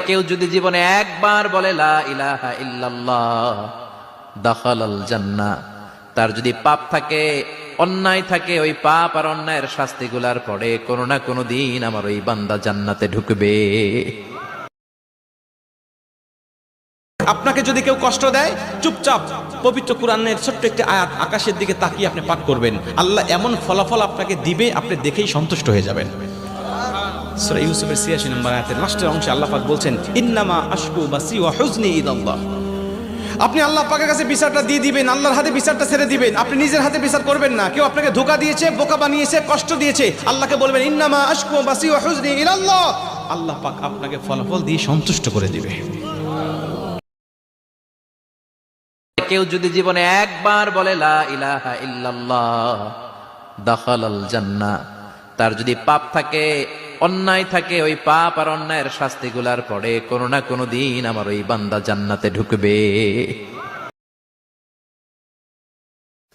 কেউ যদি জীবনে একবার বলে লা ইলাহা ইল্লাল্লাহ দাখালাল জান্নাহ, তার যদি পাপ থাকে, অন্যায় থাকে, ওই পাপ আর অন্যায়ের শাস্তিগুলার পরে কোনো না কোনো দিন আমার ওই বান্দা জান্নাতে ঢুকবে। আপনাকে যদি কেউ কষ্ট দেয়, চুপচাপ পবিত্র কুরআনের ছোট্ট একটি আয়াত আকাশের দিকে তাকিয়ে আপনি পাঠ করবেন, আল্লাহ এমন ফলাফল আপনাকে দিবে, আপনি দেখেই সন্তুষ্ট হয়ে যাবেন। সূরা ইউসুফের ৮৬ নম্বর আয়াতের লাস্টের অংশে আল্লাহ পাক বলছেন, ইন্নামা আশকু বাসি ওয়া হুজনি ইলাল্লাহ। আপনি আল্লাহ পাকের কাছে বিচারটা দিয়ে দিবেন, আল্লাহর হাতে বিচারটা ছেড়ে দিবেন, আপনি নিজের হাতে বিচার করবেন না। কেউ আপনাকে ধোঁকা দিয়েছে, বোকা বানিয়েছে, কষ্ট দিয়েছে, আল্লাহকে বলবেন ইন্নামা আশকু বাসি ওয়া হুজনি ইলাল্লাহ। আল্লাহ পাক আপনাকে ফলাফল দিয়ে সন্তুষ্ট করে দিবে। কেউ যদি জীবনে একবার বলে লা ইলাহা ইল্লাল্লাহ দাখালাল জান্নাহ, তার যদি পাপ থাকে, অন্যায় থাকে, ওই পাপ আর অন্যায়ের শাস্তিগুলার পরে কোনো না কোনো দিন আমার ওই বান্দা জান্নাতে ঢুকবে।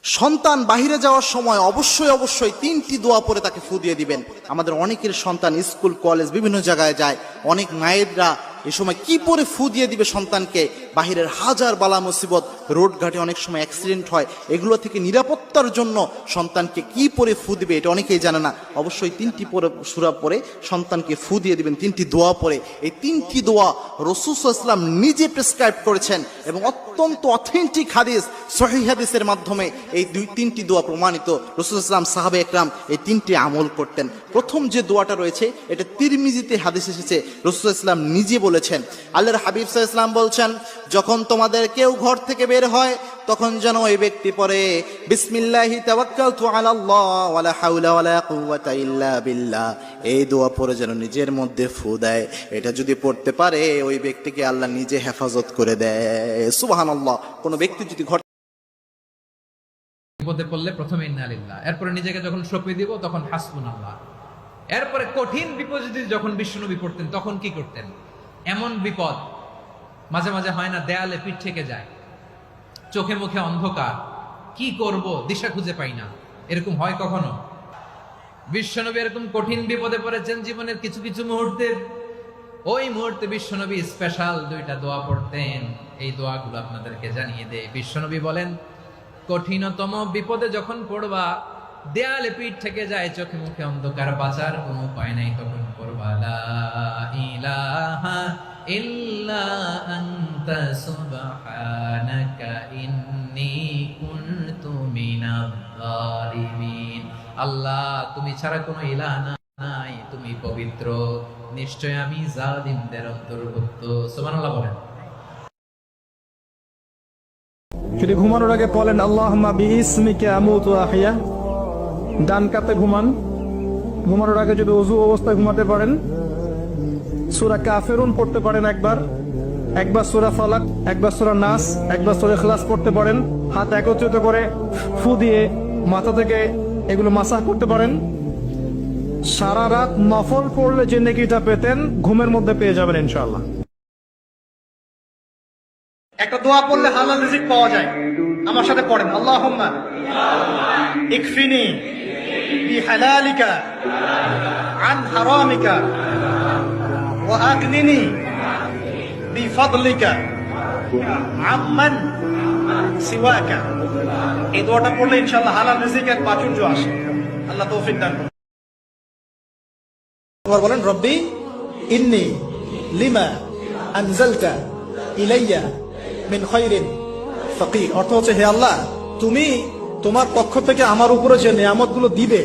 সন্তান বাহিরে যাওয়ার সময় অবশ্যই অবশ্যই 3টি দোয়া পরে তাকে ফু দিয়ে দিবেন। আমাদের অনেকের সন্তান স্কুল কলেজ বিভিন্ন জায়গায় যায়, অনেক মায়েরা এ সময় কি পরে ফু দিয়ে দিবে সন্তানকে? বাহিরের হাজার বালা মুসিবত, রোড ঘাটে অনেক সময় অ্যাক্সিডেন্ট হয়, এগুলো থেকে নিরাপত্তার জন্য সন্তানকে কি পরে ফু দিবে এটা অনেকেই জানে না। অবশ্যই 3টি পরে সূরা পরে সন্তানকে ফু দিয়ে দিবেন, 3টি দোয়া পরে। এই 3টি দোয়া রাসূল সাল্লাল্লাহু আলাইহি ওয়াসাল্লাম নিজে প্রেসক্রাইব করেছেন এবং অত্যন্ত অথেন্টিক হাদিস, সহিহ হাদিসের মাধ্যমে এই 3টি দোয়া প্রমাণিত। রাসূল সাল্লাল্লাহু আলাইহি ওয়াসাল্লাম, সাহাবে একরাম এই 3টি আমল করতেন। প্রথম যে দোয়াটা রয়েছে এটা তিরমিজিতে হাদিস এসেছে, রাসূল সাল্লাল্লাহু আলাইহি ওয়াসাল্লাম নিজে বলেছেন, আল্লাহর হাবিব সাল্লাল্লাহু আলাইহি ওয়াসাল্লাম বলছেন, যখন তোমাদের কেউ ঘর থেকে বের হয় তখন যেন ওই ব্যক্তি পড়ে বিসমিল্লাহি তাওয়াক্কালতু আলাল্লাহ ওয়ালা হাওলা ওয়ালা কুওয়াতা ইল্লা বিল্লাহ। এই দোয়া পড়ে যেন নিজের মধ্যে ফু দেয়। এটা যদি পড়তে পারে ওই ব্যক্তিকে আল্লাহ নিজে হেফাজত করে দেয়। সুবহানাল্লাহ। কোন ব্যক্তি যদি ঘর বিপদে পড়লে প্রথমে ইন্না লিল্লাহ, এরপরে নিজেকে যখন সঁপে দিব তখন হাসবুনাল্লাহ। এরপরে কঠিন বিপদ যদি যখন বিশ্বনবী পড়তেন তখন কি করতেন? এমন বিপদ মাঝে মাঝে হয় না, দেয়ালে পিঠ থেকে যায়, চোখে মুখে অন্ধকার, কি করব দিশা খুঁজে পাই না, এরকম হয় কখনো? বিশ্বনবী এরকম কঠিন বিপদে পড়েছেন জীবনের কিছু কিছু মুহূর্তে। ওই মুহূর্তে বিশ্বনবী স্পেশাল 2টা দোয়া পড়তেন। এই দোয়াগুলো আপনাদেরকে জানিয়ে দেয়। বিশ্বনবী বলেন, কঠিনতম বিপদে যখন পড়বা, দেয়ালে পিঠ থেকে যায়, চোখে মুখে অন্ধকার, বাঁচার কোনো উপায় নাই, তখন পড়বা লা ইলাহা ইল্লা আনতা সুবহানাকা ইন্নী কুনতু মিনাজ জালিমিন। আল্লাহ, তুমি ছাড়া কোনো ইলাহ নাই, তুমি পবিত্র, নিশ্চয় আমি জালিমদের অন্তর্ভুক্ত। সুবহানাল্লাহ বলেন। যদি ঘুমানোর আগে বলেন আল্লাহুম্মা বিইসমিকা আমুতু ওয়া আহইয়া, ডান কাতে ঘুমান। ঘুমানোর আগে যদি ওযু অবস্থায় ঘুমাতে পারেন, সূরা কাফিরুন পড়তে পারেন একবার সূরা ফালাক, একবার সূরা নাস, একবার সূরা ইখলাস পড়তে পারেন। হাত একত্রিত করে ফু দিয়ে মাথা থেকে এগুলো মাসাহ করতে পারেন। সারা রাত নফল পড়লে যে নেকিটা পেতেন ঘুমের মধ্যে পেয়ে যাবেন ইনশাআল্লাহ। একটা দোয়া পড়লে হালাল রিজিক পাওয়া যায়। আমার সাথে পড়েন, আল্লাহুম্মা ইকফিনি বিহালালিকা আন হারামিকা ওয়া আগনিনি বিফাদলিকা আম্মান সিওয়াকা। এই দোয়াটা পড়লে ইনশাআল্লাহ হালাল রিজিকের প্রাচুর্য আসে। আল্লাহ তৌফিক দান করুন। আবার বলেন, রব্বি ইন্নী লিমা আনজালতা ইলাইয়া মিন খায়রিন ফাকির। অর্থ হচ্ছে, হে আল্লাহ, তুমি তোমার পক্ষ থেকে আমার উপরে যে নিয়ামতগুলো দিবে,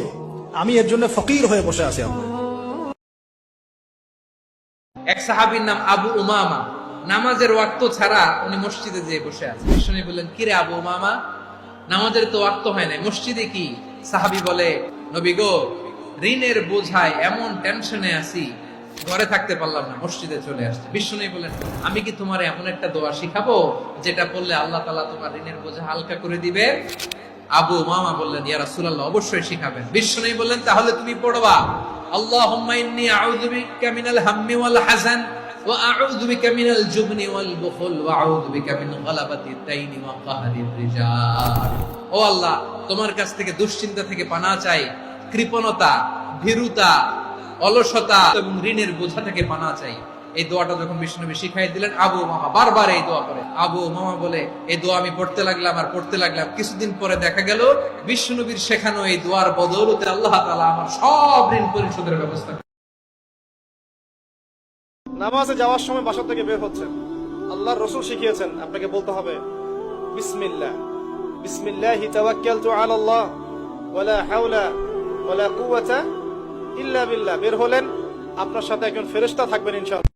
আমি এর জন্য ফকির হয়ে বসে আছি। আল্লাহ। এক সাহাবীর নাম আবু উমামা, নামাজের ওয়াক্ত ছাড়া উনি মসজিদে যেয়ে বসে আছে। বিষ্ণু বললেন, কিরে আবু উমামা, নামাজের তো ওয়াক্ত হয় না, মসজিদে কি? সাহাবী বলে, নবী গো, ঋণের বোঝায় এমন টেনশনে আছি, ঘরে থাকতে পারলাম না, মসজিদে চলে আসছে। বিষ্ণু বলেন, আমি কি তোমার এমন একটা দোয়া শিখাবো যেটা পড়লে আল্লাহ তাআলা তোমার ঋণের বোঝা হালকা করে দিবে? আবু উমামা বললেন, ইয়া রাসূলুল্লাহ, অবশ্যই শিখাবেন। বিষ্ণু বললেন, তাহলে তুমি পড়বা, আল্লাহুম্মা ইন্নী আউযু বিকা মিনাল হাম্মি ওয়াল হাযান ওয়া আউযু বিকা মিনাল জুবনি ওয়াল বুখল ওয়া আউযু বিকা মিন গালাবাতিদ দাইনি ওয়া কাহরির রিজাল। ও আল্লাহ, তোমার কাছ থেকে দুশ্চিন্তা থেকে পানাহ চাই, কৃপণতা, ভীরুতা, অলসতা এবং ঋণের বোঝা থেকে পানাহ চাই। এই দোয়াটা যখন বিষ্ণুনবী শিখাই দিলেন, আবু মামা বারবার এই দোয়া করে। আবু মামা বলে এই দোয়া আমি পড়তে লাগলাম আর পড়তে লাগলাম, কিছুদিন পরে দেখা গেল বিষ্ণুনবীর শেখানো এই দোয়ার বদৌলতে আল্লাহ তাআলা আমার সব ঋণ পরিশোধের ব্যবস্থা। নামাজে যাওয়ার সময় বাসা থেকে বের হচ্ছেন, আল্লাহর রাসূল শিখিয়েছেন আপনাকে বলতে হবে বিসমিল্লাহ, বিসমিল্লাহি তাওয়াক্কালতু আলাল্লাহ ওয়ালা হাওলা ওয়ালা কুওয়াতা ইল্লা বিল্লাহ। বের হলেন, আপনার সাথে একজন ফেরেশতা থাকবেন ইনশাআল্লাহ।